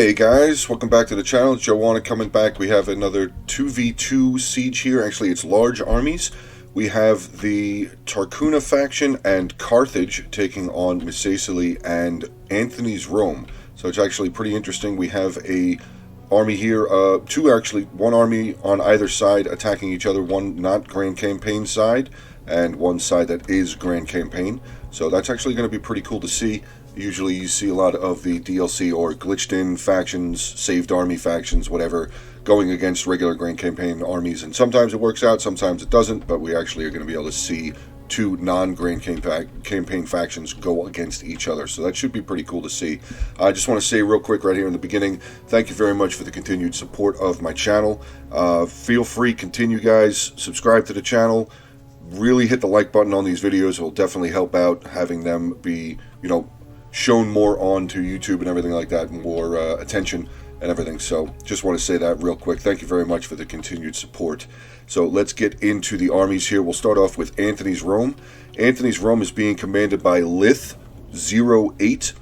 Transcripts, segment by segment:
Hey guys, welcome back to the channel. It's Joanna coming back. We have another 2v2 siege here. Actually, it's large armies. We have the Tarcuna faction and Carthage taking on Misacili and Antony's Rome. So it's actually pretty interesting. We have a army here, one army on either side attacking each other, one not Grand Campaign side and one side that is Grand Campaign. So that's actually going to be pretty cool to see. Usually you see a lot of the DLC or glitched in factions, saved army factions, whatever, going against regular Grand Campaign armies, and sometimes it works out, sometimes it doesn't, but we actually are going to be able to see two non-Grand Campaign factions go against each other, so that should be pretty cool to see. I just want to say real quick right here in the beginning, thank you very much for the continued support of my channel. Feel free, continue guys, subscribe to the channel, really hit the like button on these videos. It will definitely help out having them be, shown more onto YouTube and everything like that, more attention and everything. So just want to say that real quick. Thank you very much for the continued support. So let's get into the armies here. We'll start off with Antony's Rome. Antony's Rome is being commanded by Lith 08.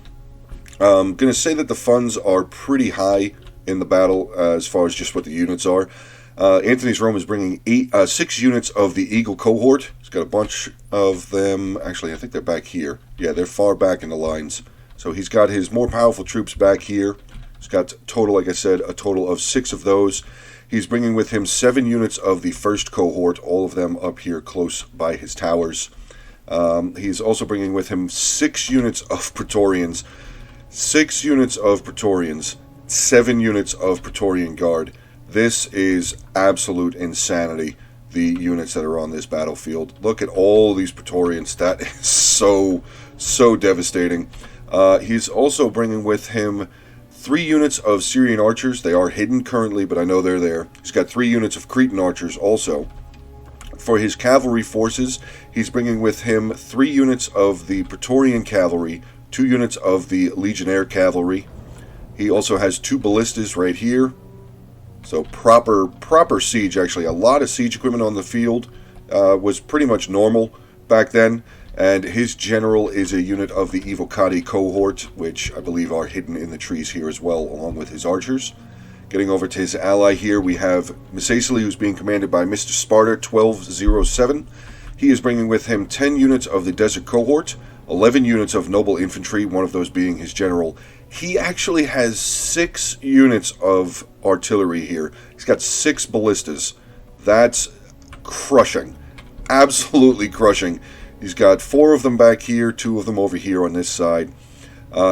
I'm going to say that the funds are pretty high in the battle as far as just what the units are. Antony's Rome is bringing 6 units of the Eagle cohort. He's got a bunch of them. Actually, I think they're back here. Yeah, they're far back in the lines. So he's got his more powerful troops back here. He's got total, like I said, a total of 6 of those. He's bringing with him 7 units of the first cohort, all of them up here close by his towers. He's also bringing with him 6 units of Praetorians. 6 units of Praetorians. 7 units of Praetorian Guard. This is absolute insanity, the units that are on this battlefield. Look at all these Praetorians. That is so devastating. He's also bringing with him 3 units of Syrian archers. They are hidden currently, but I know they're there. He's got 3 units of Cretan archers also. For his cavalry forces, he's bringing with him 3 units of the Praetorian cavalry, 2 units of the Legionnaire cavalry. He also has 2 ballistas right here. So proper siege, actually. A lot of siege equipment on the field was pretty much normal back then. And his general is a unit of the Evocati cohort, which I believe are hidden in the trees here as well, along with his archers. Getting over to his ally here, we have Misacili, who's being commanded by Mr. Sparta 1207. He is bringing with him 10 units of the Desert cohort, 11 units of noble infantry, one of those being his general. He actually has 6 units of artillery here. He's got 6 ballistas. That's crushing. Absolutely crushing. He's got 4 of them back here, 2 of them over here on this side.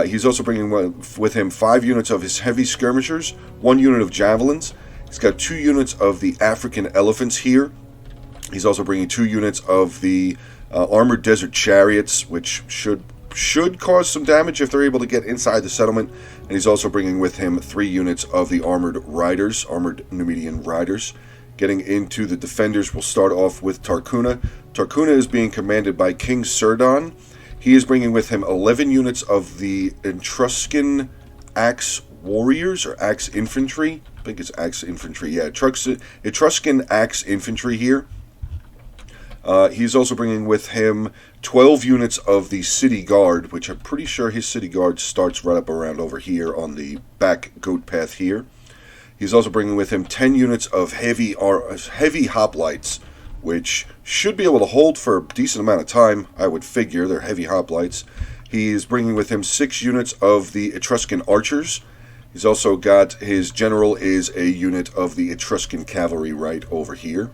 He's also bringing with him 5 units of his heavy skirmishers, 1 unit of javelins. He's got 2 units of the African elephants here. He's also bringing 2 units of the armored desert chariots, which should cause some damage if they're able to get inside the settlement. And he's also bringing with him 3 units of the armored riders, armored Numidian riders. Getting into the defenders, we'll start off with Tarcuna. Tarcuna is being commanded by King Serdon. He is bringing with him 11 units of the Etruscan Axe Warriors, or Axe Infantry. I think it's Axe Infantry, yeah. Etruscan Axe Infantry here. He's also bringing with him 12 units of the City Guard, which I'm pretty sure his City Guard starts right up around over here on the back goat path here. He's also bringing with him 10 units of heavy hoplites, which should be able to hold for a decent amount of time, I would figure. They're heavy hoplites. He's bringing with him 6 units of the Etruscan archers. He's also got his general is a unit of the Etruscan cavalry right over here.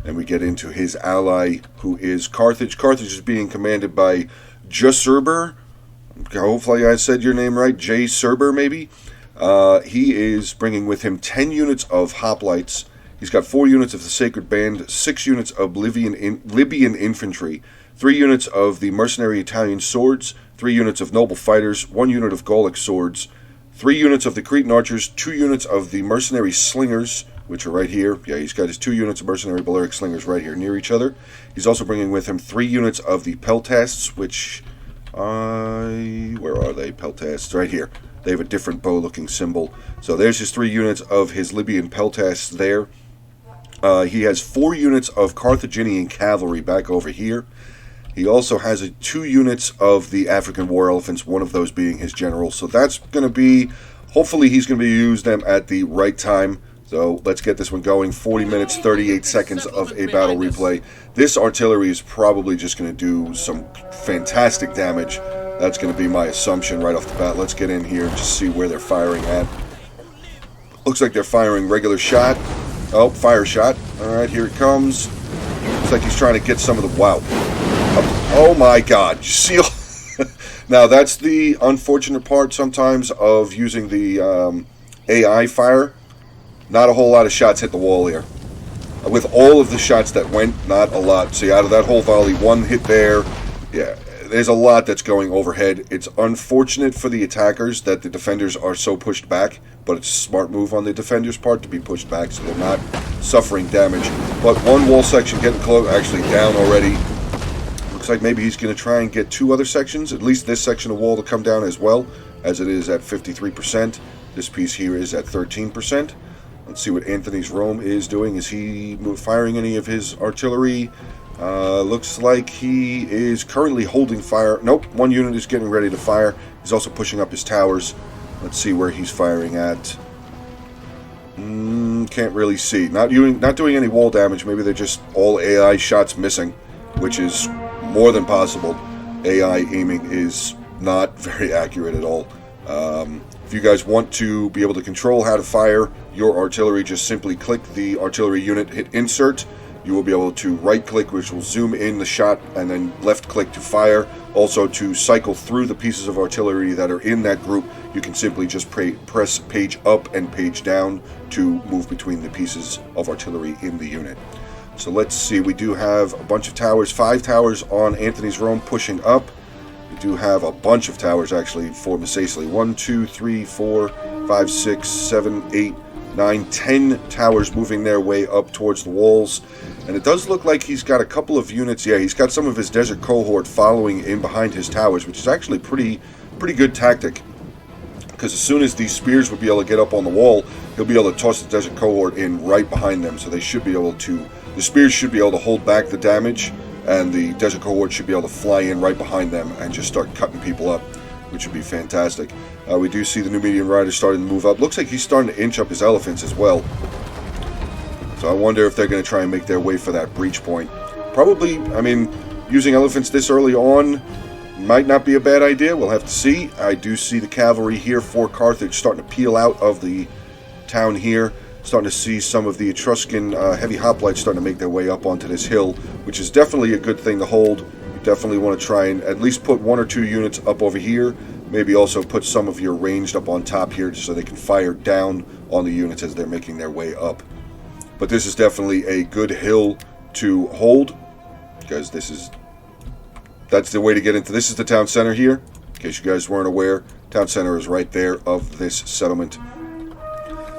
And we get into his ally, who is Carthage. Carthage is being commanded by Juserber. Hopefully I said your name right. J. Serber, maybe. He is bringing with him 10 units of hoplites. He's got 4 units of the Sacred Band, 6 units of Libyan infantry, 3 units of the mercenary Italian swords, 3 units of noble fighters, 1 unit of Gallic swords, 3 units of the Cretan archers, 2 units of the mercenary slingers, which are right here. Yeah, he's got his 2 units of mercenary Balearic slingers right here near each other. He's also bringing with him 3 units of the peltasts, which where are they? Peltasts, right here. They have a different bow-looking symbol. So there's his 3 units of his Libyan peltasts there. He has 4 units of Carthaginian cavalry back over here. He also has 2 units of the African war elephants, one of those being his general. So that's going to be Hopefully he's going to be use them at the right time. So let's get this one going. 40 minutes, 38 seconds of a battle replay. This artillery is probably just going to do some fantastic damage. That's going to be my assumption right off the bat. Let's get in here and just see where they're firing at. Looks like they're firing regular shot. Oh, fire shot. Alright, here it comes. Looks like he's trying to get some of the... Wow. Oh my god. You see... Now, that's the unfortunate part sometimes of using the AI fire. Not a whole lot of shots hit the wall here. With all of the shots that went, not a lot. See, out of that whole volley, one hit there. Yeah, there's a lot that's going overhead. It's unfortunate for the attackers that the defenders are so pushed back, but it's a smart move on the defenders' part to be pushed back so they're not suffering damage. But one wall section getting close, actually down already. Looks like maybe he's going to try and get two other sections, at least this section of wall to come down as well, as it is at 53%. This piece here is at 13%. Let's see what Anthony's Rome is doing. Is he firing any of his artillery? Looks like he is currently holding fire. Nope, one unit is getting ready to fire. He's also pushing up his towers. Let's see where he's firing at. Can't really see. Not doing any wall damage. Maybe they're just all AI shots missing, which is more than possible. AI aiming is not very accurate at all. If you guys want to be able to control how to fire your artillery, just simply click the artillery unit, hit insert. You will be able to right click, which will zoom in the shot, and then left click to fire. Also, to cycle through the pieces of artillery that are in that group, you can simply just press page up and page down to move between the pieces of artillery in the unit. So let's see, we do have a bunch of towers, 5 towers on Anthony's Rome pushing up. We do have a bunch of towers actually for Masacely. 1, 2, 3, 4, 5, 6, 7, 8, 9, 10 towers moving their way up towards the walls. And it does look like he's got a couple of units. Yeah, he's got some of his desert cohort following in behind his towers, which is actually pretty good tactic. Because as soon as these spears would be able to get up on the wall, he'll be able to toss the desert cohort in right behind them. So they should be able to, the spears should be able to hold back the damage, and the desert cohort should be able to fly in right behind them and just start cutting people up, which would be fantastic. We do see the Numidian Rider starting to move up. Looks like he's starting to inch up his elephants as well. So I wonder if they're going to try and make their way for that breach point. Probably, I mean, using elephants this early on might not be a bad idea. We'll have to see. I do see the cavalry here for Carthage starting to peel out of the town here. Starting to see some of the Etruscan heavy hoplites starting to make their way up onto this hill, which is definitely a good thing to hold. You definitely want to try and at least put 1 or 2 units up over here. Maybe also put some of your ranged up on top here just so they can fire down on the units as they're making their way up. But this is definitely a good hill to hold, because that's the way to get into. This is the town center here, in case you guys weren't aware. Town center is right there of this settlement.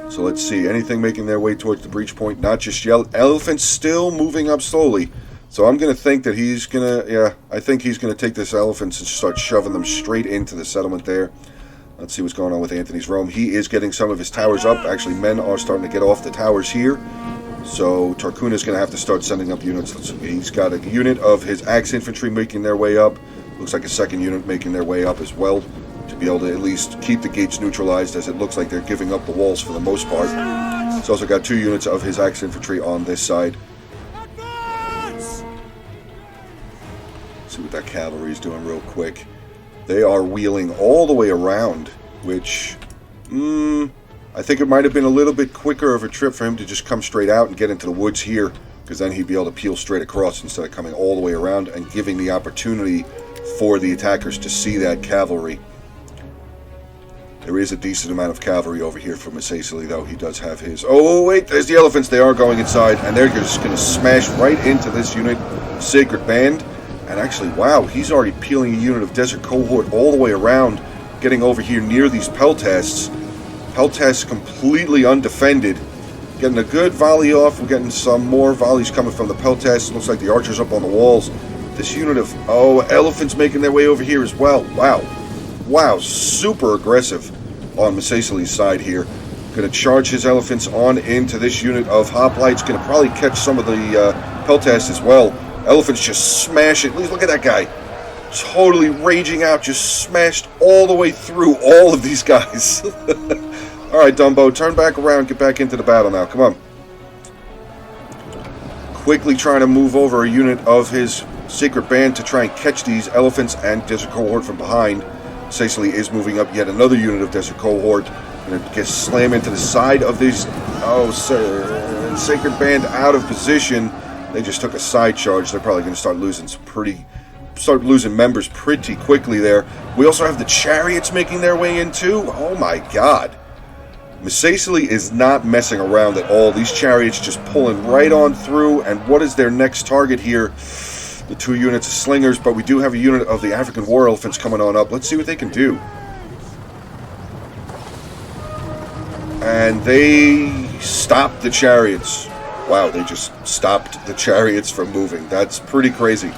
So let's see, anything making their way towards the breach point? Not just yet. Elephant's still moving up slowly. So I'm going to think that he's going to, yeah, I think he's going to take this elephants and start shoving them straight into the settlement there. Let's see what's going on with Anthony's Rome. He is getting some of his towers up. Actually, men are starting to get off the towers here. So Tarkuna's going to have to start sending up units. He's got a unit of his axe infantry making their way up. Looks like a second unit making their way up as well, to be able to at least keep the gates neutralized, as it looks like they're giving up the walls for the most part. He's also got 2 units of his axe infantry on this side. Let's see what that cavalry is doing real quick. They are wheeling all the way around, which, I think it might have been a little bit quicker of a trip for him to just come straight out and get into the woods here, because then he'd be able to peel straight across instead of coming all the way around and giving the opportunity for the attackers to see that cavalry. There is a decent amount of cavalry over here from Masacely, though. He does have his... Oh, wait, there's the elephants. They are going inside, and they're just going to smash right into this unit, Sacred Band. And actually, wow, he's already peeling a unit of Desert Cohort all the way around, getting over here near these Peltasts. Peltasts completely undefended. Getting a good volley off. We're getting some more volleys coming from the Peltasts. Looks like the archers up on the walls. This unit of... Oh, elephants making their way over here as well. Wow. Wow, super aggressive on Masacely's side here. Going to charge his elephants on into this unit of hoplites. Going to probably catch some of the Peltasts as well. Elephants just smash it. Look at that guy. totally raging out, just smashed all the way through all of these guys. Alright, Dumbo, turn back around, get back into the battle now, come on. Quickly trying to move over a unit of his Sacred Band to try and catch these elephants and Desert Cohort from behind. Cecily is moving up yet another unit of Desert Cohort. Going to get slammed into the side of these. Oh, sir. Sacred Band out of position. They just took a side charge. They're probably going to start losing members pretty quickly there. We also have the chariots making their way in too. Oh my god. Cecily is not messing around at all. These chariots just pulling right on through. And what is their next target here? The 2 units of slingers, but we do have a unit of the African war elephants coming on up. Let's see what they can do. And they stopped the chariots. Wow, they just stopped the chariots from moving. That's pretty crazy.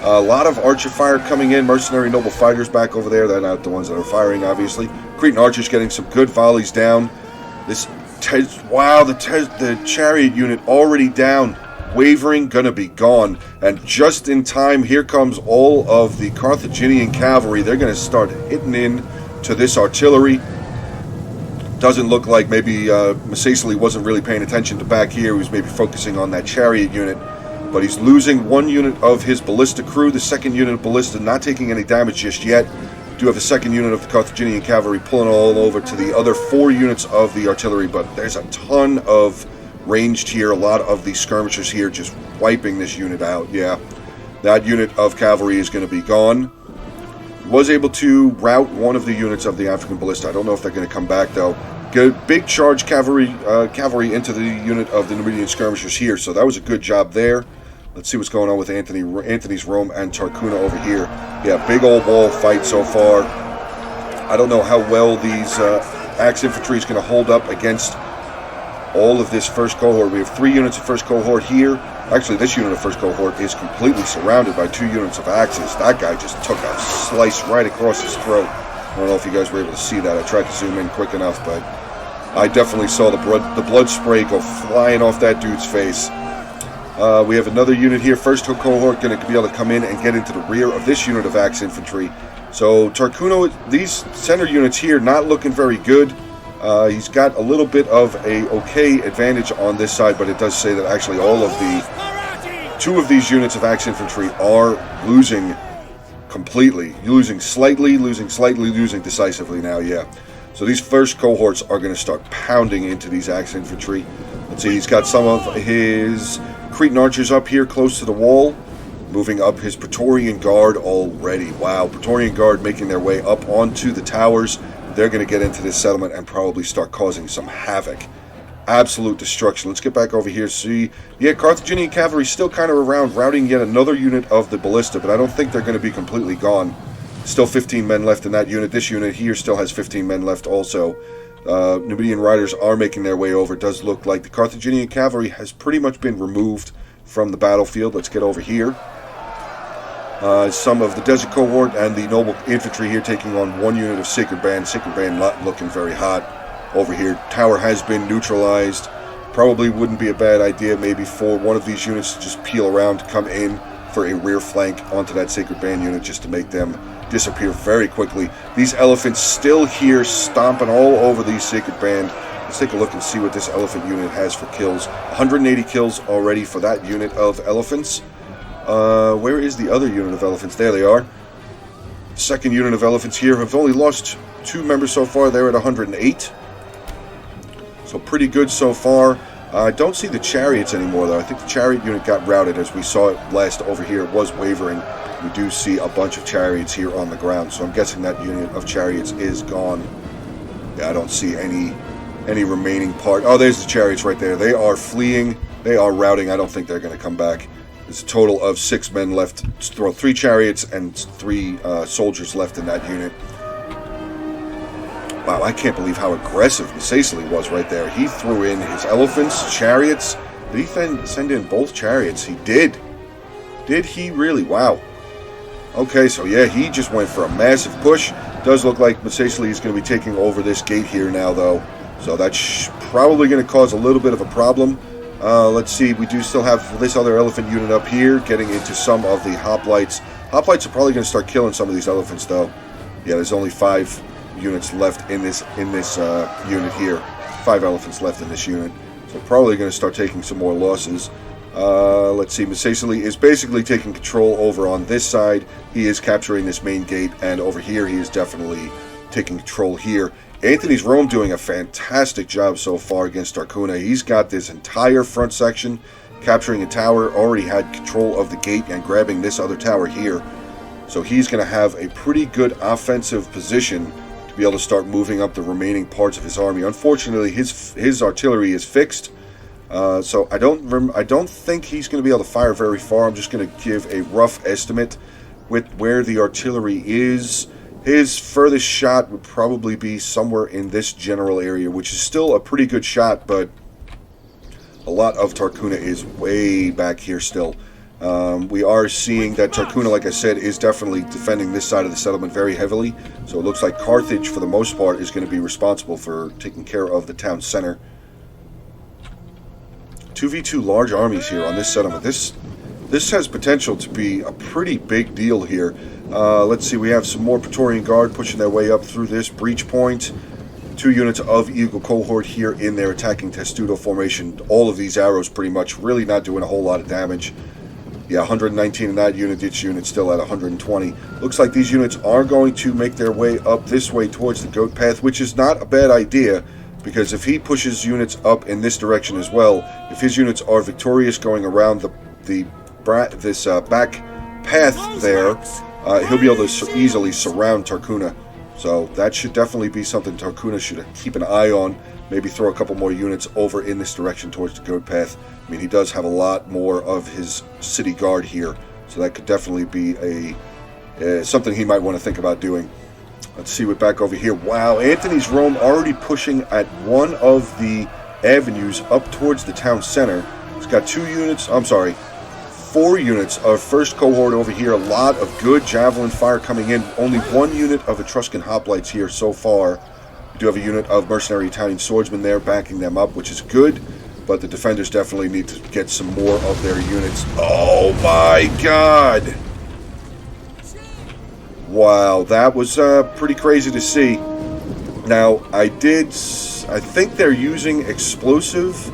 A lot of archer fire coming in. Mercenary noble fighters back over there. They're not the ones that are firing, obviously. Cretan archers getting some good volleys down. The chariot unit already down. Wavering, gonna be gone. And just in time, here comes all of the Carthaginian cavalry. They're gonna start hitting in to this artillery. Doesn't look like maybe Cecily wasn't really paying attention to back here. He was maybe focusing on that chariot unit. But he's losing 1 unit of his ballista crew. The 2nd unit of ballista not taking any damage just yet. Do have a 2nd unit of the Carthaginian cavalry pulling all over to the other 4 units of the artillery. But there's a ton of ranged here. A lot of the skirmishers here just wiping this unit out. Yeah, that unit of cavalry is going to be gone. Was able to rout 1 of the units of the African ballista. I don't know if they're going to come back though. Get a big charge cavalry into the unit of the Numidian skirmishers here. So that was a good job there. Let's see what's going on with Anthony's Rome and Tarcuna over here. Yeah, big old wall fight so far. I don't know how well these axe infantry is going to hold up against all of this first cohort. We have 3 units of first cohort here. Actually, this unit of first cohort is completely surrounded by 2 units of axes. That guy just took a slice right across his throat. I don't know if you guys were able to see that. I tried to zoom in quick enough, but I definitely saw the blood spray go flying off that dude's face. We have another unit here. First cohort going to be able to come in and get into the rear of this unit of axe infantry. So Tarcuno, these center units here, not looking very good. He's got a little bit of a okay advantage on this side, but it does say that actually all of the 2 of these units of axe infantry are losing completely. Losing slightly, losing decisively now, yeah. So these first cohorts are going to start pounding into these axe infantry. Let's see, he's got some of his Cretan archers up here close to the wall. Moving up his Praetorian Guard already. Wow, Praetorian Guard making their way up onto the towers. They're going to get into this settlement and probably start causing some havoc. Absolute destruction. Let's get back over here. See, yeah, Carthaginian cavalry still kind of around, routing yet another unit of the ballista, but I don't think they're going to be completely gone. Still 15 men left in that unit. This unit here still has 15 men left also. Numidian riders are making their way over. It does look like the Carthaginian cavalry has pretty much been removed from the battlefield. Let's get over here. Some of the Desert Cohort and the Noble Infantry here taking on 1 unit of Sacred Band. Sacred Band not looking very hot over here. Tower has been neutralized. Probably wouldn't be a bad idea maybe for one of these units to just peel around, come in for a rear flank onto that Sacred Band unit just to make them disappear very quickly. These elephants still here stomping all over these Sacred Band. Let's take a look and see what this elephant unit has for kills. 180 kills already for that unit of elephants. Where is the other unit of elephants? There they are. Second unit of elephants here have only lost 2 members so far. They're at 108. So pretty good so far. I don't see the chariots anymore though. I think the chariot unit got routed as we saw it last over here. It was wavering. We do see a bunch of chariots here on the ground. So I'm guessing that unit of chariots is gone. Yeah, I don't see any remaining part. Oh, there's the chariots right there. They are fleeing. They are routing. I don't think they're going to come back. There's a total of 6 men left. 3 chariots and 3 soldiers left in that unit. Wow, I can't believe how aggressive Cecily was right there. He threw in his elephants, chariots. Did he send in both chariots? He did. Did he really? Wow. Okay, so yeah, he just went for a massive push. Does look like Cecily is going to be taking over this gate here now, though. So that's probably going to cause a little bit of a problem. Let's see, we do still have this other elephant unit up here, getting into some of the hoplites. Hoplites are probably going to start killing some of these elephants, though. Yeah, there's only 5 units left in this unit here. 5 elephants left in this unit. So probably going to start taking some more losses. Let's see, Misacely is basically taking control over on this side. He is capturing this main gate, and over here he is definitely taking control here. Antony's Rome doing a fantastic job so far against Tarcuna. He's got this entire front section, capturing a tower, already had control of the gate and grabbing this other tower here. So he's going to have a pretty good offensive position to be able to start moving up the remaining parts of his army. Unfortunately, his artillery is fixed. So I don't think he's going to be able to fire very far. I'm just going to give a rough estimate with where the artillery is. His furthest shot would probably be somewhere in this general area, which is still a pretty good shot, but a lot of Tarcuna is way back here still. We are seeing that Tarcuna, like I said, is definitely defending this side of the settlement very heavily. So it looks like Carthage, for the most part, is going to be responsible for taking care of the town center. 2v2 large armies here on this settlement. This has potential to be a pretty big deal here. Let's see, we have some more Praetorian Guard pushing their way up through this breach point. 2 units of Eagle Cohort here in their attacking Testudo formation. All of these arrows pretty much really not doing a whole lot of damage. Yeah, 119 in that unit, each unit still at 120. Looks like these units are going to make their way up this way towards the Goat Path, which is not a bad idea, because if he pushes units up in this direction as well, if his units are victorious going around this back path there, he'll be able to easily surround Tarcuna. So that should definitely be something Tarcuna should keep an eye on. Maybe throw a couple more units over in this direction towards the Goat Path. I mean, he does have a lot more of his city guard here, so that could definitely be something he might want to think about doing. Let's see what back over here. Wow, Antony's Rome already pushing at one of the avenues up towards the town center. It's got 4 units of first cohort over here. A lot of good javelin fire coming in. Only 1 unit of Etruscan hoplites here so far. We do have a unit of mercenary Italian swordsmen there backing them up, which is good, but the defenders definitely need to get some more of their units. Oh my god! Wow, that was pretty crazy to see. Now, I think they're using explosive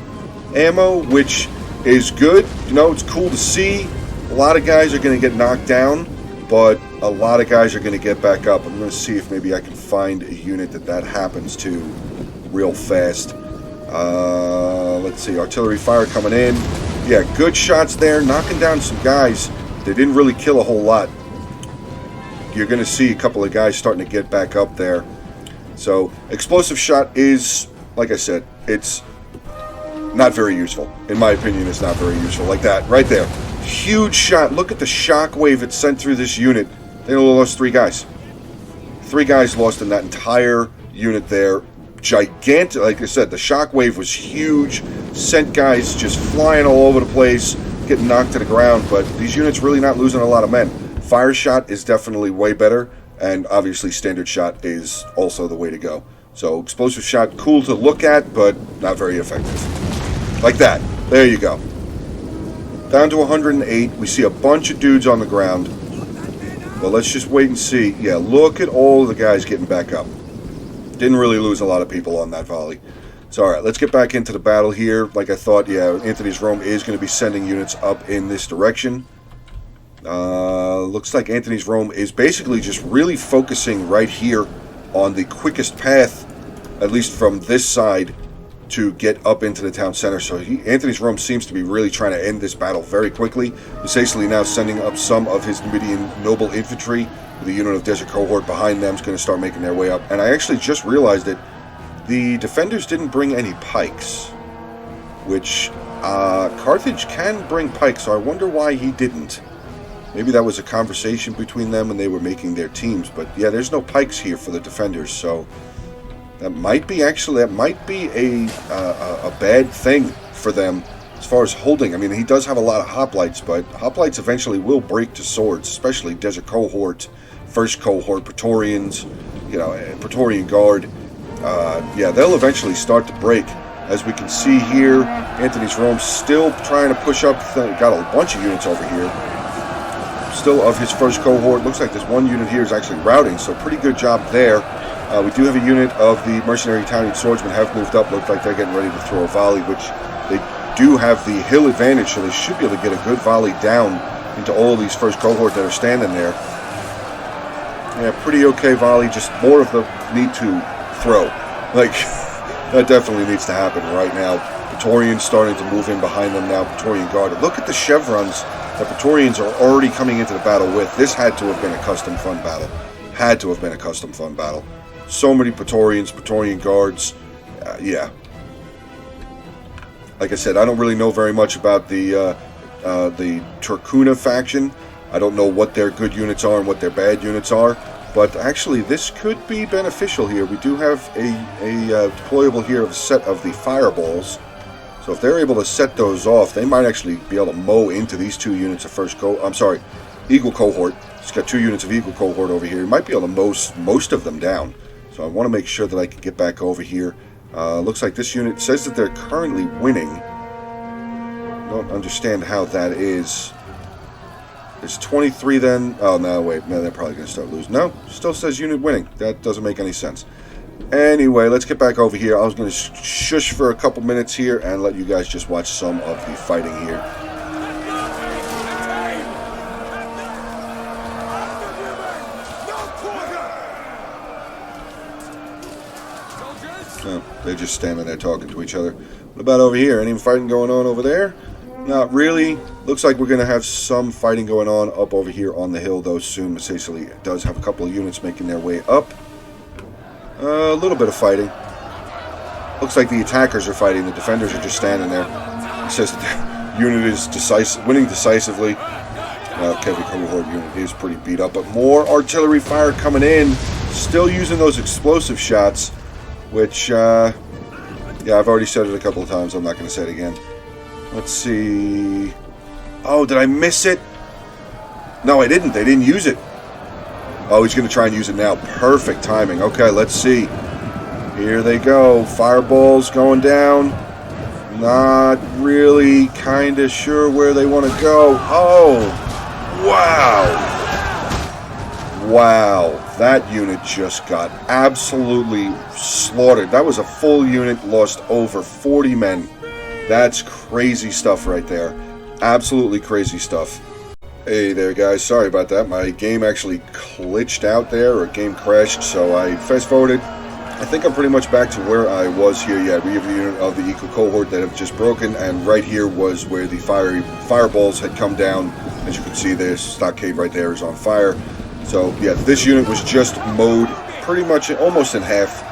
ammo, which is good. You know, it's cool to see. A lot of guys are going to get knocked down, but a lot of guys are going to get back up. I'm going to see if maybe I can find a unit that happens to real fast. Let's see, artillery fire coming in. Yeah, good shots there, knocking down some guys. They didn't really kill a whole lot. You're going to see a couple of guys starting to get back up there. So, explosive shot is, like I said, it's not very useful. In my opinion, it's not very useful. Like that, right there. Huge shot. Look at the shockwave it sent through this unit. They only lost 3 guys. 3 guys lost in that entire unit there. Gigantic. Like I said, the shockwave was huge. Sent guys just flying all over the place, getting knocked to the ground. But these units really not losing a lot of men. Fire shot is definitely way better. And obviously standard shot is also the way to go. So explosive shot, cool to look at, but not very effective. Like that. There you go. Down to 108. We see a bunch of dudes on the ground. But let's just wait and see. Yeah, look at all of the guys getting back up. Didn't really lose a lot of people on that volley. So, alright, let's get back into the battle here. Like I thought, yeah, Antony's Rome is going to be sending units up in this direction. Looks like Antony's Rome is basically just really focusing right here on the quickest path, at least from this side, to get up into the town center. So Antony's Rome seems to be really trying to end this battle very quickly. Misacely now sending up some of his Numidian noble infantry with a unit of Desert Cohort behind them is going to start making their way up. And I actually just realized that the defenders didn't bring any pikes, which Carthage can bring pikes, so I wonder why he didn't. Maybe that was a conversation between them and they were making their teams. But yeah, there's no pikes here for the defenders, so that might be a bad thing for them as far as holding. I mean, he does have a lot of hoplites, but hoplites eventually will break to swords, especially Desert Cohort, First Cohort, Praetorians, you know, Praetorian Guard. Yeah, they'll eventually start to break. As we can see here, Antony's Rome still trying to push up. Got a bunch of units over here. still of his first cohort. Looks like this one unit here is actually routing, so pretty good job there. We do have a unit of the mercenary Italian swordsmen have moved up. Looks like they're getting ready to throw a volley, which they do have the hill advantage, so they should be able to get a good volley down into all of these first cohort that are standing there. Yeah, pretty okay volley, just more of the need to throw. Like, that definitely needs to happen right now. Praetorians starting to move in behind them now. Praetorian Guard. Look at the chevrons that Praetorians are already coming into the battle with. This had to have been a custom fun battle. Had to have been a custom fun battle. So many Praetorians, Praetorian Guards. Yeah. Like I said, I don't really know very much about the Tarcuna faction. I don't know what their good units are and what their bad units are. But actually, this could be beneficial here. We do have a deployable here of a set of the fireballs. So if they're able to set those off, they might actually be able to mow into these two units of Eagle Cohort. It's got 2 units of Eagle Cohort over here. You might be able to mow most of them down. So I want to make sure that I can get back over here. Looks like this unit says that they're currently winning. Don't understand how that is. It's 23 then. Oh, no, wait. No, they're probably going to start losing. No, still says unit winning. That doesn't make any sense. Anyway, let's get back over here. I was going to shush for a couple minutes here and let you guys just watch some of the fighting here. Oh, they're just standing there talking to each other. What about over here? Any fighting going on over there? Not really. Looks like we're going to have some fighting going on up over here on the hill, though, soon. Sicily does have a couple of units making their way up. A little bit of fighting. Looks like the attackers are fighting. The defenders are just standing there. It says that the unit is winning decisively. Heavy cohort unit is pretty beat up, but more artillery fire coming in. Still using those explosive shots, which, yeah, I've already said it a couple of times. I'm not going to say it again. Let's see. Oh, did I miss it? No, I didn't. They didn't use it. Oh, he's going to try and use it now. Perfect timing. Okay, let's see. Here they go. Fireballs going down. Not really kind of sure where they want to go. Oh, wow. Wow. That unit just got absolutely slaughtered. That was a full unit, lost over 40 men. That's crazy stuff right there. Absolutely crazy stuff. Hey there, guys. Sorry about that. My game actually glitched out there, or game crashed, so I fast-forwarded. I think I'm pretty much back to where I was here. Yeah, we have the unit of the Eco Cohort that have just broken, and right here was where the fireballs had come down. As you can see, this stockade right there is on fire. So, yeah, this unit was just mowed pretty much almost in half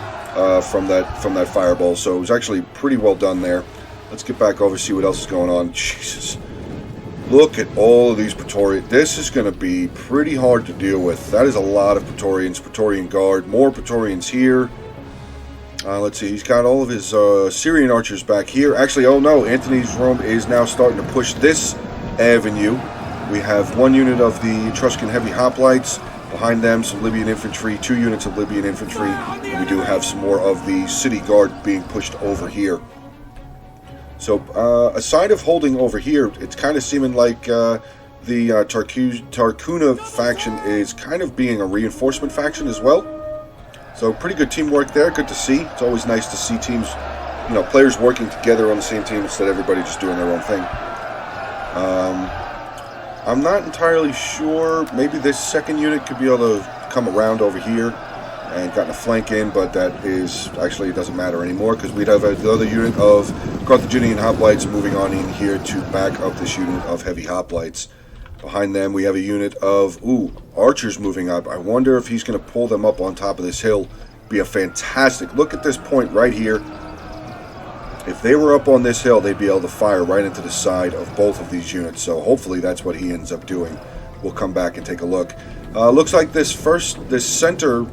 from that fireball, so it was actually pretty well done there. Let's get back over, see what else is going on. Jesus. Look at all of these Praetorians. This is going to be pretty hard to deal with. That is a lot of Praetorians. Praetorian Guard. More Praetorians here. Let's see. He's got all of his Syrian archers back here. Actually, oh no. Antony's Rome is now starting to push this avenue. We have 1 unit of the Etruscan heavy hoplites. Behind them, some Libyan infantry. 2 units of Libyan infantry. And we do have some more of the city guard being pushed over here. So, aside of holding over here, it's kind of seeming like the Tarcuna faction is kind of being a reinforcement faction as well. So, pretty good teamwork there. Good to see. It's always nice to see teams, players working together on the same team instead of everybody just doing their own thing. I'm not entirely sure. Maybe this second unit could be able to come around over here and gotten a flank in, but that is actually, it doesn't matter anymore because we'd have the other unit of Carthaginian hoplites moving on in here to back up this unit of heavy hoplites. Behind them we have a unit of archers moving up. I wonder if he's going to pull them up on top of this hill. Be a fantastic look at this point right here. If they were up on this hill, they'd be able to fire right into the side of both of these units, so hopefully that's what he ends up doing. We'll come back and take a look. Looks like this center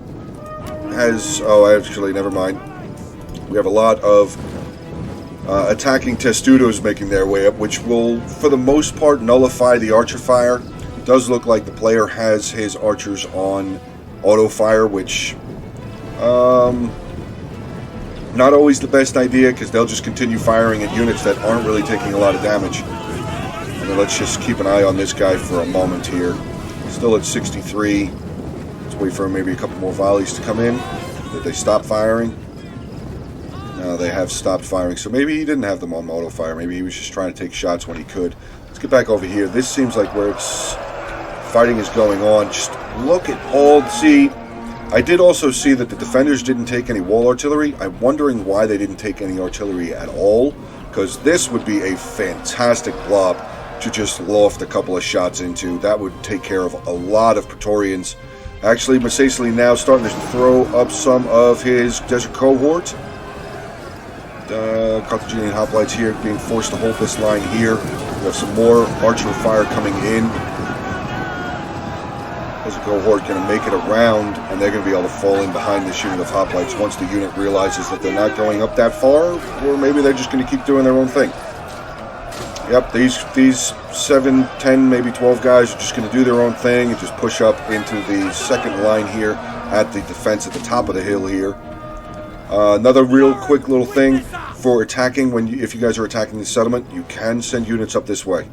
has, actually, never mind. We have a lot of attacking testudos making their way up, which will, for the most part, nullify the archer fire. It does look like the player has his archers on auto fire, which, not always the best idea, because they'll just continue firing at units that aren't really taking a lot of damage. And then let's just keep an eye on this guy for a moment here. Still at 63. Let's wait for maybe a couple more volleys to come in. Did they stop firing? No, they have stopped firing. So maybe he didn't have them on auto fire. Maybe he was just trying to take shots when he could. Let's get back over here. This seems like where it's fighting is going on. Just look at all. See, I did also see that the defenders didn't take any wall artillery. I'm wondering why they didn't take any artillery at all, because this would be a fantastic blob to just loft a couple of shots into. That would take care of a lot of Praetorians. Actually, Masacely now starting to throw up some of his desert cohort. Carthaginian hoplites here being forced to hold this line here. We have some more archer fire coming in. Desert cohort going to make it around, and they're going to be able to fall in behind this unit of hoplites once the unit realizes that they're not going up that far, or maybe they're just going to keep doing their own thing. Yep, these 7, 10, maybe 12 guys are just going to do their own thing and just push up into the second line here at the defense at the top of the hill here. Another real quick little thing for attacking, if you guys are attacking the settlement, you can send units up this way.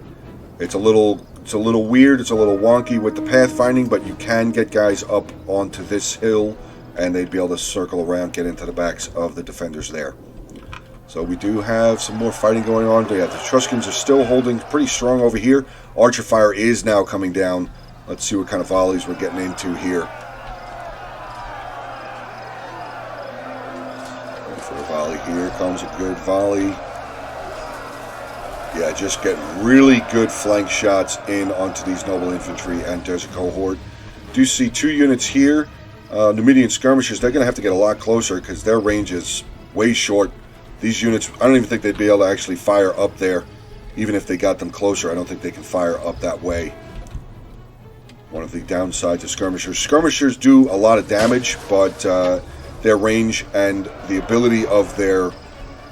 It's a little weird, it's a little wonky with the pathfinding, but you can get guys up onto this hill and they'd be able to circle around, get into the backs of the defenders there. So we do have some more fighting going on. Yeah, the Etruscans are still holding pretty strong over here. Archer fire is now coming down. Let's see what kind of volleys we're getting into here. Ready for a volley. Here comes a good volley. Yeah, just getting really good flank shots in onto these noble infantry and desert cohort. Do see 2 units here. Numidian skirmishers, they're going to have to get a lot closer because their range is way short. These units, I don't even think they'd be able to actually fire up there. Even if they got them closer, I don't think they can fire up that way. One of the downsides of skirmishers. Skirmishers do a lot of damage, but their range and the ability of their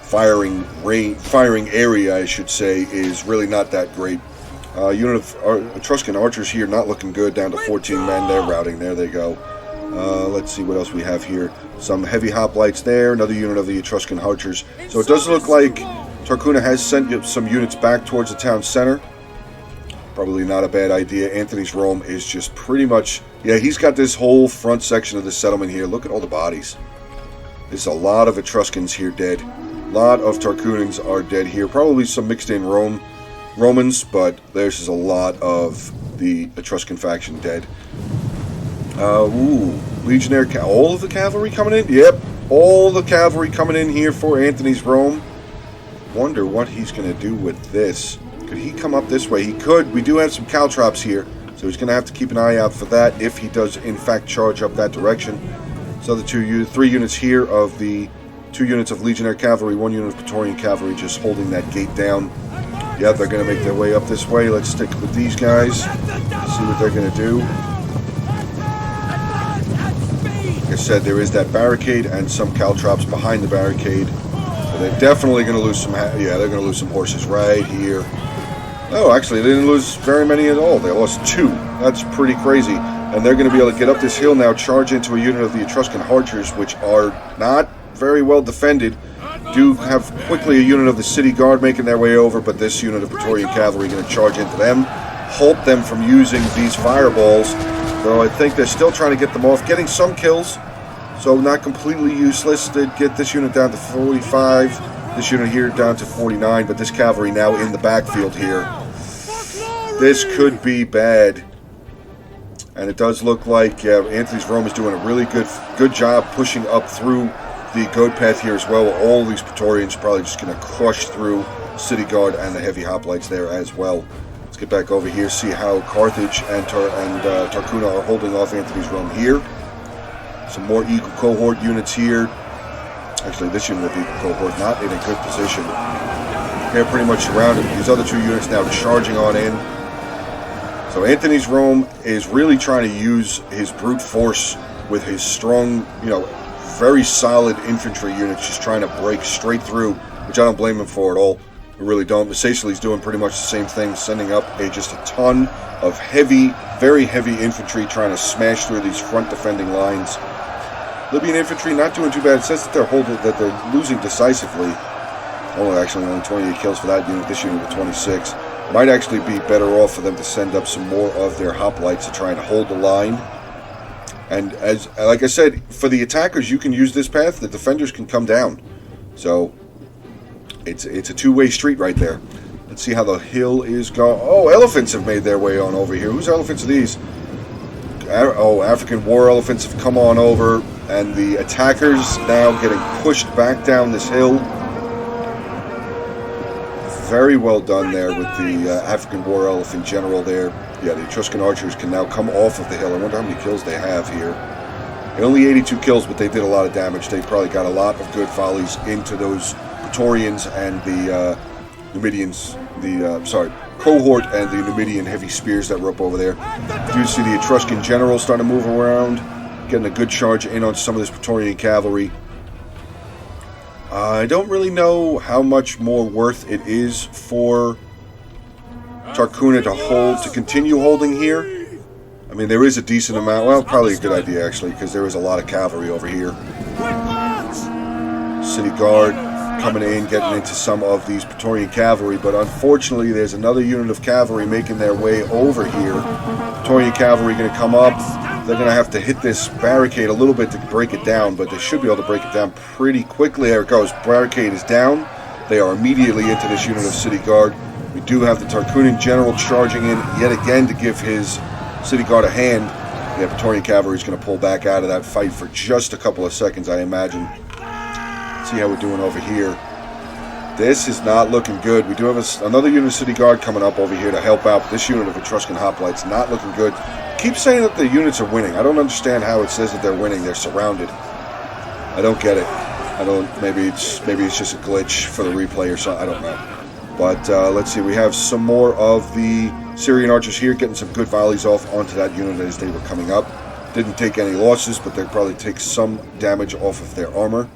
firing area, I should say, is really not that great. Unit of Etruscan archers here not looking good, down to 14 men. They're routing. There they go. Let's see what else we have here. Some heavy hoplites there, another unit of the Etruscan archers. So it does look like Tarcuna has sent some units back towards the town center. Probably not a bad idea. Antony's Rome is just pretty much... Yeah, he's got this whole front section of the settlement here. Look at all the bodies. There's a lot of Etruscans here dead. A lot of Tarcunans are dead here. Probably some mixed in Romans, but there's just a lot of the Etruscan faction dead. Legionnaire, all of the cavalry coming in? Yep, all the cavalry coming in here for Antony's Rome. Wonder what he's going to do with this. Could he come up this way? He could. We do have some caltrops here, so he's going to have to keep an eye out for that if he does, in fact, charge up that direction. So the 3 units here of the 2 units of Legionnaire Cavalry, 1 unit of Praetorian Cavalry just holding that gate down. Yeah, they're going to make their way up this way. Let's stick with these guys, see what they're going to do. Like I said, there is that barricade and some caltrops behind the barricade. So they're definitely going to lose some... Yeah, they're going to lose some horses right here. Oh, actually, they didn't lose very many at all. They lost 2. That's pretty crazy. And they're going to be able to get up this hill now, charge into a unit of the Etruscan archers, which are not very well defended. Do have quickly a unit of the city guard making their way over, but this unit of Praetorian cavalry going to charge into them, halt them from using these fireballs. So I think they're still trying to get them off, getting some kills, so not completely useless. They get this unit down to 45, this unit here down to 49, but this cavalry now in the backfield here. This could be bad. And it does look like Antony's Rome is doing a really good job pushing up through the goat path here as well. All these Praetorians are probably just going to crush through City Guard and the heavy hoplites there as well. Let's get back over here, see how Carthage and Tarcuna are holding off Antony's Rome here. Some more Eagle Cohort units here. Actually, this unit of Eagle Cohort not in a good position. They're pretty much surrounded. These other 2 units now charging on in. So Antony's Rome is really trying to use his brute force with his strong, very solid infantry units, just trying to break straight through, which I don't blame him for at all. I really don't. Masacely's doing pretty much the same thing, sending up just a ton of heavy, very heavy infantry trying to smash through these front defending lines. Libyan infantry not doing too bad. It says that they're losing decisively. Oh, actually only 28 kills for that unit. This unit with 26. Might actually be better off for them to send up some more of their hoplites to try and hold the line. And like I said, for the attackers, you can use this path. The defenders can come down. So it's a two-way street right there. Let's see how the hill is going. Oh, elephants have made their way on over here. Whose elephants are these? Oh, African war elephants have come on over. And the attackers now getting pushed back down this hill. Very well done there with the African war elephant general there. Yeah, the Etruscan archers can now come off of the hill. I wonder how many kills they have here. And only 82 kills, but they did a lot of damage. They probably got a lot of good volleys into those Praetorians and the Numidians. Cohort and the Numidian heavy spears that were up over there. You see the Etruscan general starting to move around, getting a good charge in on some of this Praetorian cavalry. I don't really know how much more worth it is for Tarcuna to continue holding here. I mean, there is a decent amount. Well, probably a good idea, actually, because there is a lot of cavalry over here. City Guard coming in, getting into some of these Praetorian cavalry, but unfortunately, there's another unit of cavalry making their way over here. Praetorian cavalry going to come up. They're going to have to hit this barricade a little bit to break it down, but they should be able to break it down pretty quickly. There it goes. Barricade is down. They are immediately into this unit of City Guard. We do have the Tarcunan general charging in yet again to give his City Guard a hand. The Praetorian cavalry is going to pull back out of that fight for just a couple of seconds, I imagine. Let's see how we're doing over here. This is not looking good. We do have another unit of City Guard coming up over here to help out. This unit of Etruscan hoplites not looking good. Keep saying that the units are winning. I don't understand how it says that they're winning. They're surrounded. I don't get it. Maybe it's just a glitch for the replay or something. I don't know. But let's see. We have some more of the Syrian archers here getting some good volleys off onto that unit as they were coming up. Didn't take any losses, but they'll probably take some damage off of their armor.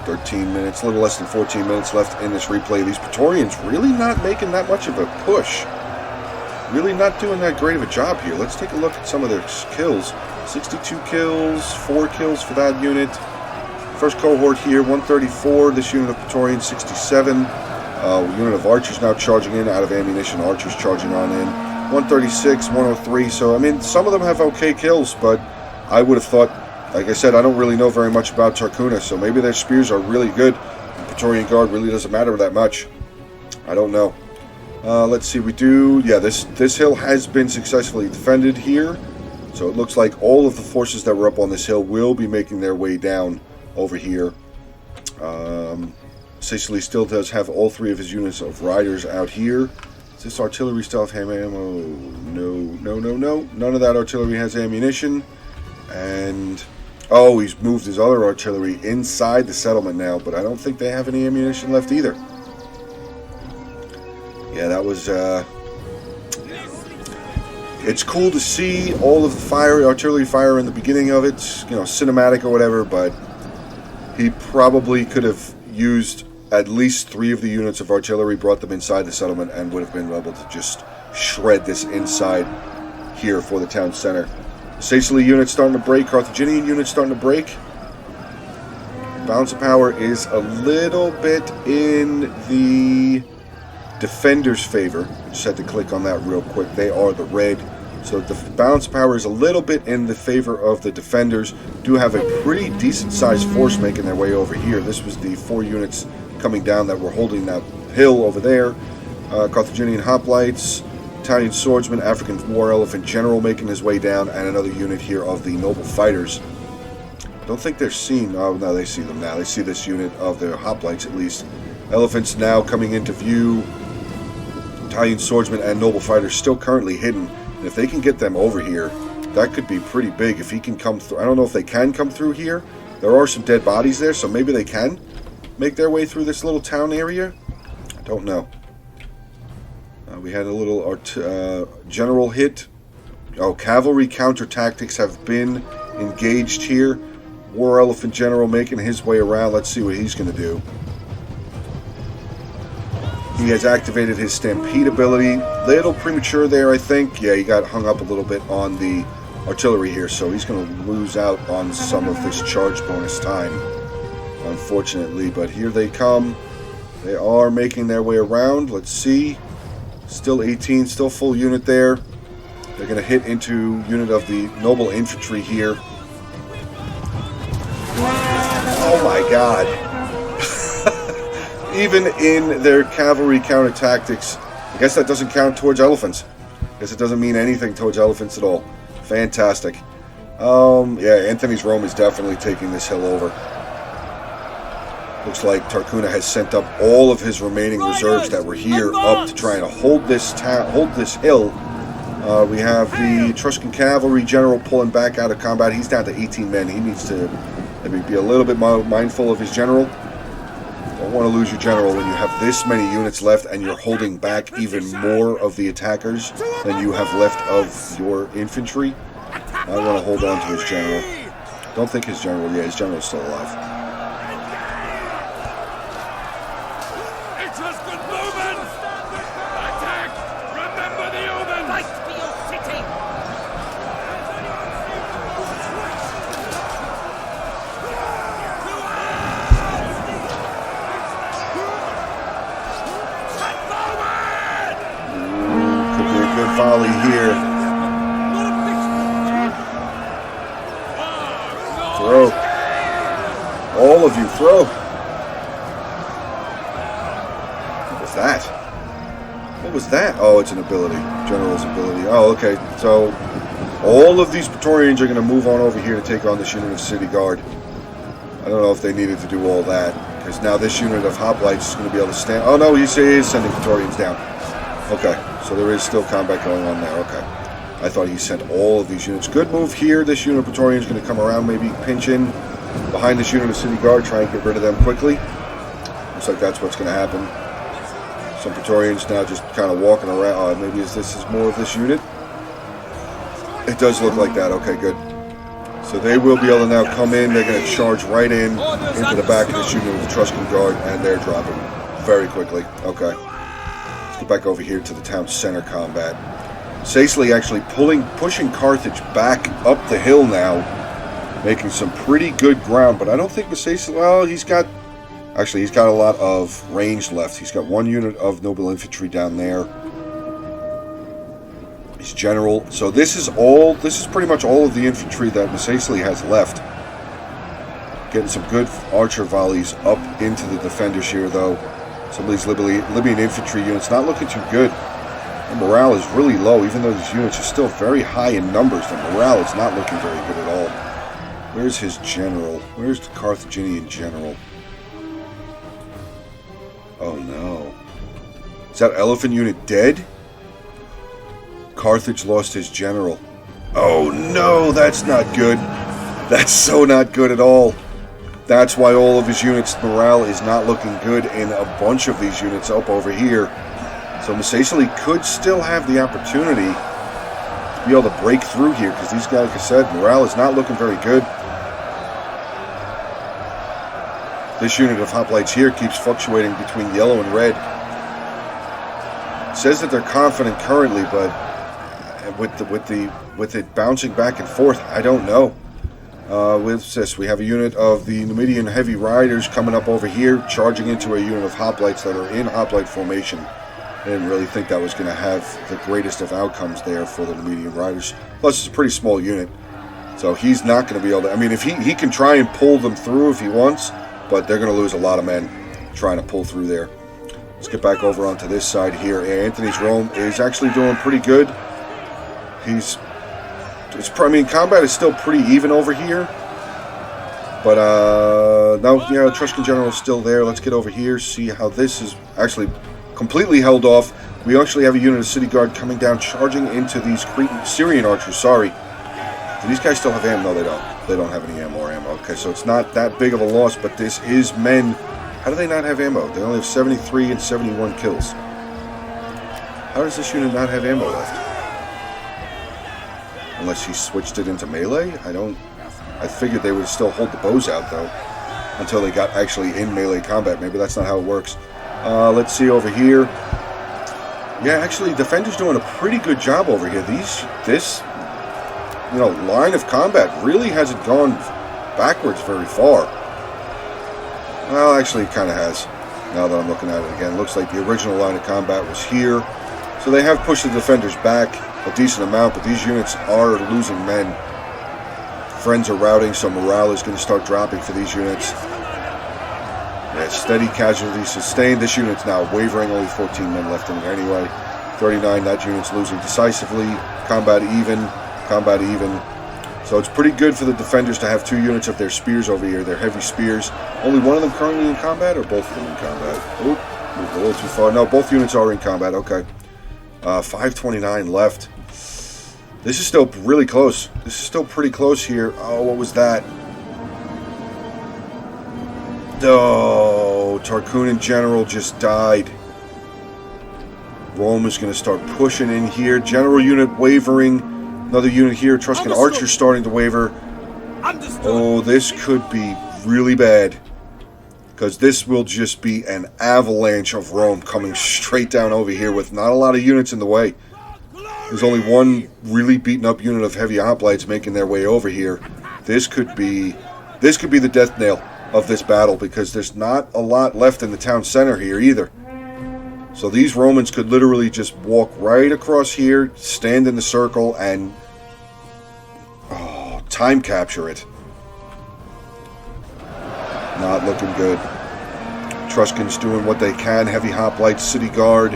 13 minutes, a little less than 14 minutes left in this replay. These Praetorians really not making that much of a push. Really not doing that great of a job here. Let's take a look at some of their kills. 62 kills, 4 kills for that unit. First cohort here, 134. This unit of Praetorians, 67. Unit of archers now charging in, out of ammunition. Archers charging on in. 136, 103. So, I mean, some of them have okay kills, but I would have thought, like I said, I don't really know very much about Tarcuna, so maybe their spears are really good. The Praetorian Guard really doesn't matter that much. I don't know. Let's see, this hill has been successfully defended here. So it looks like all of the forces that were up on this hill will be making their way down over here. Sicily still does have all 3 of his units of riders out here. Is this artillery still have ammo? No. None of that artillery has ammunition. And, oh, he's moved his other artillery inside the settlement now, but I don't think they have any ammunition left either. Yeah, that was, it's cool to see all of the artillery fire in the beginning of it, cinematic or whatever, but he probably could have used at least 3 of the units of artillery, brought them inside the settlement, and would have been able to just shred this inside here for the town center. Sicily unit starting to break, Carthaginian unit starting to break. Balance of power is a little bit in the defenders' favor. I just had to click on that real quick. They are the red. So the balance of power is a little bit in the favor of the defenders. Do have a pretty decent sized force making their way over here. This was the 4 units coming down that were holding that hill over there. Carthaginian hoplites, Italian swordsman, African war elephant general making his way down, and another unit here of the noble fighters. Don't think they're seen. Oh, no, they see them now. They see this unit of the hoplites at least. Elephants now coming into view. Italian swordsmen and noble fighters still currently hidden. And if they can get them over here, that could be pretty big. If he can come through, I don't know if they can come through here. There are some dead bodies there, so maybe they can make their way through this little town area. I don't know. We had a little general hit. Oh, cavalry counter tactics have been engaged here. War elephant general making his way around. Let's see what he's going to do. He has activated his stampede ability. Little premature there, I think. Yeah, he got hung up a little bit on the artillery here, so he's going to lose out on some of this charge bonus time, unfortunately. But here they come. They are making their way around. Let's see. Still 18, still full unit there. They're going to hit into unit of the noble infantry here. Oh my god. Even in their cavalry counter tactics, I guess that doesn't count towards elephants. I guess it doesn't mean anything towards elephants at all. Fantastic. Yeah, Anthony's Rome is definitely taking this hill over. Looks like Tarcuna has sent up all of his remaining reserves that were here up to try and hold this hill. We have the Etruscan cavalry general pulling back out of combat. He's down to 18 men. He needs to maybe be a little bit more mindful of his general. Don't want to lose your general when you have this many units left and you're holding back even more of the attackers than you have left of your infantry. I want to hold on to his general. Don't think his general, yeah, his general's still alive. Etruscan movement! Attack! Remember the omen! Fight for your city! Could be a good volley here. Throw. All of you, throw. What was that? What was that? Oh, it's an ability. General's ability. Oh, okay. So, all of these Praetorians are going to move on over here to take on this unit of City Guard. I don't know if they needed to do all that, because now this unit of Hoplites is going to be able to stand... Oh, no, he is sending Praetorians down. Okay, so there is still combat going on there. Okay. I thought he sent all of these units. Good move here. This unit of Praetorian is going to come around, maybe pinch in behind this unit of City Guard, try and get rid of them quickly. Looks like that's what's going to happen. Some Praetorians now just kind of walking around. Maybe this is more of this unit. It does look like that. Okay, good. So they will be able to now come in. They're going to charge right in into the back of this unit of Etruscan Guard, and they're dropping very quickly. Okay. Let's get back over here to the town center combat. Sicily actually pushing Carthage back up the hill now, making some pretty good ground. But I don't think Sicily. Well, he's got a lot of range left. He's got one unit of noble infantry down there. His general. So this is pretty much all of the infantry that Sicily has left. Getting some good archer volleys up into the defenders here, though. Some of these Libyan infantry units not looking too good. The morale is really low, even though these units are still very high in numbers. The morale is not looking very good at all. Where's his general? Where's the Carthaginian general? Oh no. Is that elephant unit dead? Carthage lost his general. Oh no, that's not good. That's so not good at all. That's why all of his units' morale is not looking good in a bunch of these units up over here. So Sicily could still have the opportunity to be able to break through here, because these guys, like I said, morale is not looking very good. This unit of Hoplites here keeps fluctuating between yellow and red. It says that they're confident currently, but with it bouncing back and forth, I don't know. With this, we have a unit of the Numidian Heavy Riders coming up over here, charging into a unit of Hoplites that are in Hoplite formation. I didn't really think that was going to have the greatest of outcomes there for the Numidian Riders. Plus, it's a pretty small unit, so he's not going to be able to... I mean, if he can try and pull them through if he wants, but they're going to lose a lot of men trying to pull through there. Let's get back over onto this side here. Anthony's Rome is actually doing pretty good. Combat is still pretty even over here. But, no, yeah, Etruscan General is still there. Let's get over here, see how this is actually completely held off. We actually have a unit of City Guard coming down, charging into these Syrian archers. Sorry. Do these guys still have ammo? No, they don't. They don't have any ammo or ammo. Okay, so it's not that big of a loss, but this is men. How do they not have ammo? They only have 73 and 71 kills. How does this unit not have ammo left? Unless he switched it into melee? I figured they would still hold the bows out, though, until they got actually in melee combat. Maybe that's not how it works. Let's see over here. Yeah, actually, Defender's doing a pretty good job over here. This line of combat really hasn't gone backwards very far. Well, actually, it kind of has. Now that I'm looking at it again, looks like the original line of combat was here. So they have pushed the defenders back a decent amount, but these units are losing men. Friends are routing, so morale is going to start dropping for these units. Yeah, steady casualties sustained. This unit's now wavering, only 14 men left in it anyway. 39, that unit's losing decisively. Combat even, combat even. So it's pretty good for the defenders to have 2 units of their spears over here, their heavy spears. Only one of them currently in combat, or both of them in combat? Oop, moved a little too far. No, both units are in combat, okay. 529 left. This is still really close. This is still pretty close here. Oh, what was that? Oh, Tarkunan General just died. Rome is going to start pushing in here. General unit wavering. Another unit here. Etruscan archers starting to waver. Oh, this could be really bad. Because this will just be an avalanche of Rome coming straight down over here with not a lot of units in the way. There's only one really beaten up unit of heavy hoplites making their way over here. This could be the death nail of this battle, because there's not a lot left in the town center here either. So these Romans could literally just walk right across here, stand in the circle, and time capture it. Not looking good. Etruscans doing what they can. Heavy hoplites, city guard.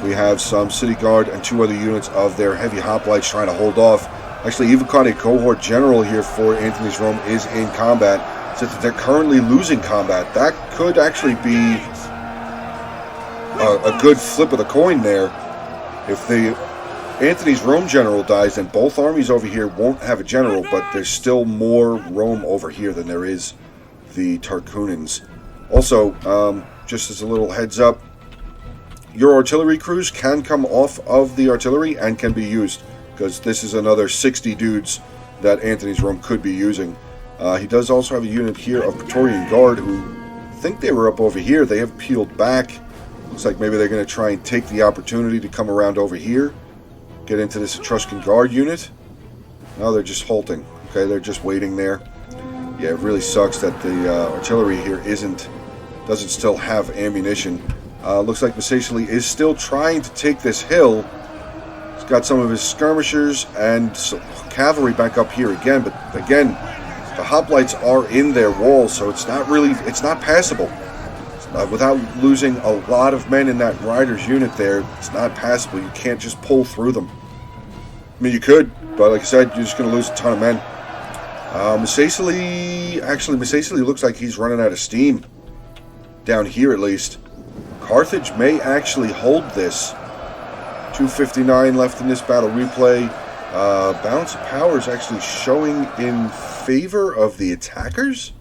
We have some city guard and 2 other units of their heavy hoplites trying to hold off. Actually, even caught a cohort general here for Antony's Rome is in combat. Since they're currently losing combat, that could actually be a good flip of the coin there. If the Antony's Rome general dies, then both armies over here won't have a general, but there's still more Rome over here than there is the Tarkunans. Also, just as a little heads up, your artillery crews can come off of the artillery and can be used, because this is another 60 dudes that Antony's Rome could be using. He does also have a unit here of Praetorian Guard who think they were up over here. They have peeled back. Looks like maybe they're going to try and take the opportunity to come around over here, get into this Etruscan Guard unit. No, they're just halting. Okay, they're just waiting there. Yeah, it really sucks that the artillery here doesn't still have ammunition. Looks like Messaceli is still trying to take this hill. He's got some of his skirmishers and cavalry back up here again, but again, the hoplites are in their walls, so it's not passable. Without losing a lot of men in that rider's unit there, it's not passable. You can't just pull through them. I mean, you could, but like I said, you're just going to lose a ton of men. Messaceli looks like he's running out of steam. Down here, at least. Carthage may actually hold this. 259 left in this battle replay. Balance of power is actually showing in favor of the attackers.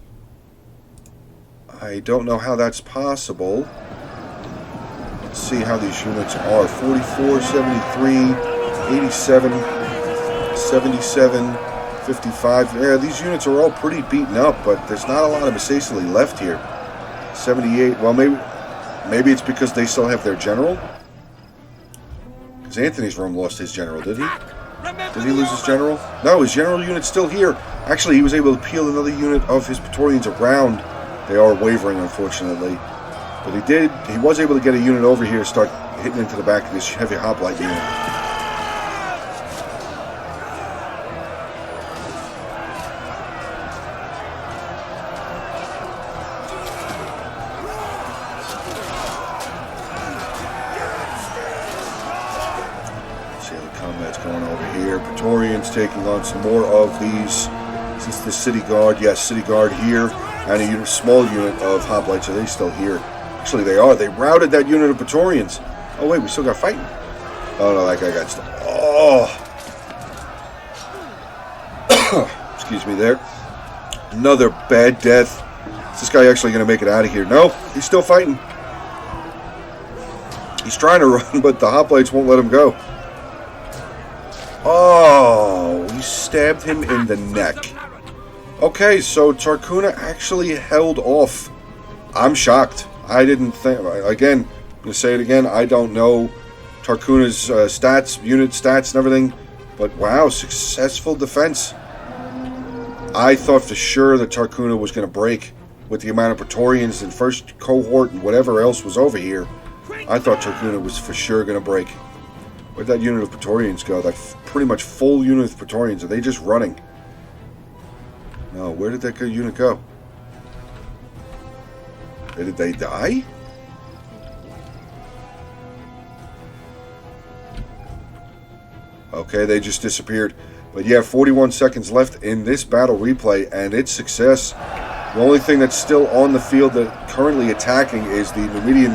I don't know how that's possible. Let's see how these units are. 44, 73, 87, 77, 55. Yeah, these units are all pretty beaten up, but there's not a lot of Messaceli left here. 78. Well, maybe it's because they still have their general. Because Antony's Rome lost his general, did he? Did he lose his general? No, his general unit's still here. Actually, he was able to peel another unit of his Praetorians around. They are wavering, unfortunately. But he was able to get a unit over here to start hitting into the back of this heavy hoplite unit. See how the combat's going over here. Praetorians taking on some more of these. This is the city guard. Yes, city guard here. And a small unit of hoplites. Are they still here? Actually, they are. They routed that unit of Praetorians. Oh, wait, we still got fighting. Oh, no, that guy got stuck. Oh! Excuse me there. Another bad death. Is this guy actually going to make it out of here? No, he's still fighting. He's trying to run, but the hoplites won't let him go. Oh, he stabbed him in the neck. Okay, so Tarcuna actually held off. I'm shocked. I didn't think... Again, I'm going to say it again. I don't know Tarcuna's stats, unit stats and everything. But wow, successful defense. I thought for sure that Tarcuna was going to break. with the amount of Praetorians and first cohort and whatever else was over here, I thought Tarcuna was for sure going to break. Where'd that unit of Praetorians go? That pretty much full unit of Praetorians. Are they just running? No, where did that unit go? Did they die? Okay, they just disappeared. But yeah, 41 seconds left in this battle replay, and it's success. The only thing that's still on the field that currently attacking is the Numidian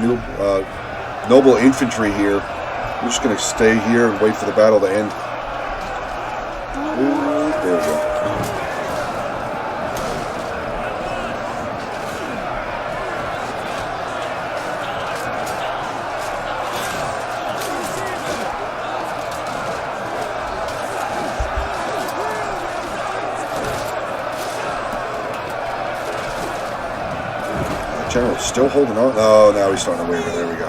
noble infantry here. We're just going to stay here and wait for the battle to end. Ooh, there we go. General's still holding on. Oh, now he's starting to waver. There we go.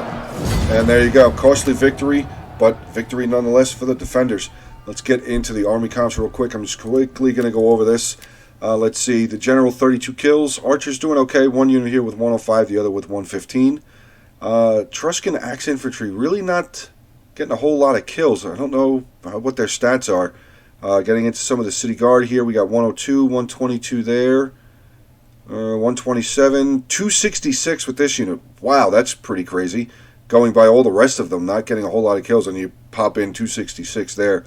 And there you go. Costly victory, but victory nonetheless for the defenders. Let's get into the army comps real quick. I'm just quickly going to go over this. Let's see. The general, 32 kills. Archer's doing okay. One unit here with 105, the other with 115. Etruscan axe infantry really not getting a whole lot of kills. I don't know what their stats are. Getting into some of the city guard here. We got 102, 122 there. 127, 266 with this unit. Wow, that's pretty crazy. Going by all the rest of them, not getting a whole lot of kills, and you pop in 266 there.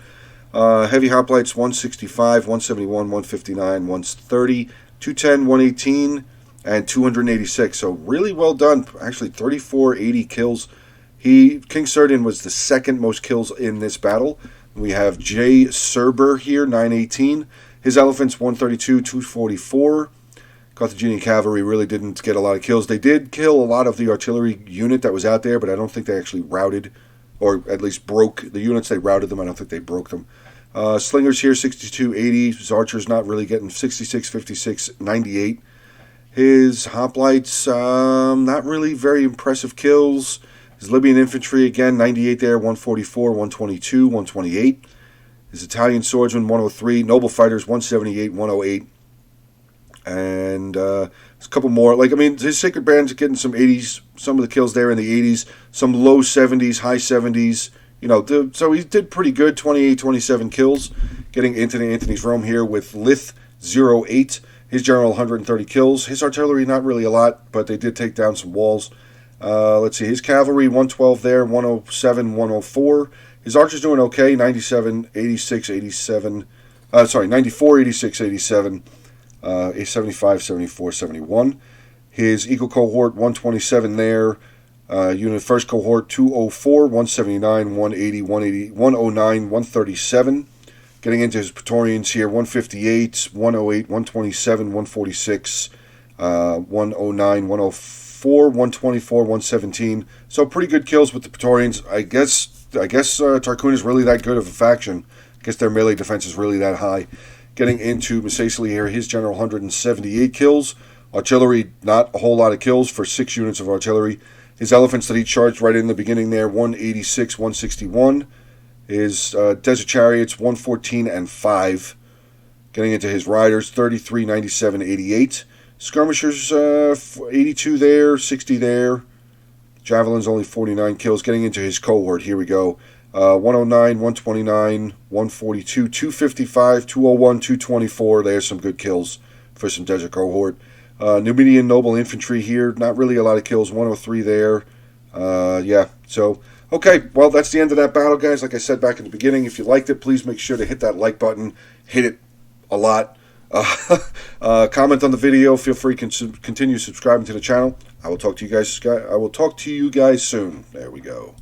Heavy hoplites, 165, 171, 159, 130, 210, 118, and 286. So really well done. Actually, 3480 kills. King Sardin was the second most kills in this battle. We have J. Serber here, 918. His elephants, 132, 244. Carthaginian cavalry really didn't get a lot of kills. They did kill a lot of the artillery unit that was out there, but I don't think they actually routed, or at least broke the units. They routed them. I don't think they broke them. Slingers here, 6280. His archers not really getting 66, 56, 98. His hoplites, not really very impressive kills. His Libyan infantry, again, 98 there, 144, 122, 128. His Italian swordsmen, 103. Noble fighters, 178, 108. And there's a couple more. Like, I mean, his Sacred Band's getting some 80s, some of the kills there in the 80s, some low 70s, high 70s. You know, so he did pretty good, 28, 27 kills. Getting into the Antony's Rome here with Lith 08. His general, 130 kills. His artillery, not really a lot, but they did take down some walls. Let's see, his cavalry, 112 there, 107, 104. His archers doing okay, 97, 86, 87. 94, 86, 87. 75, 74, 71. His equal cohort, 127 there. Unit first cohort, 204, 179, 180, 109, 137. Getting into his Praetorians here, 158, 108, 127, 146, 109, 104, 124, 117. So pretty good kills with the Praetorians. I guess Tarcuna is really that good of a faction. I guess their melee defense is really that high. Getting into Missacili here, his general 178 kills. Artillery, not a whole lot of kills for 6 units of artillery. His elephants that he charged right in the beginning there, 186, 161. His desert chariots, 114 and 5. Getting into his riders, 33, 97, 88. Skirmishers, 82 there, 60 there. Javelins, only 49 kills. Getting into his cohort, here we go. 109, 129, 142, 255, 201, 224. There's some good kills for some desert cohort. Numidian noble infantry here, not really a lot of kills. 103 there. Yeah, so, okay, well, that's the end of that battle, guys. Like I said back in the beginning, if you liked it, please make sure to hit that like button. Hit it a lot. Comment on the video. Feel free to continue subscribing to the channel. I will talk to you guys soon. There we go.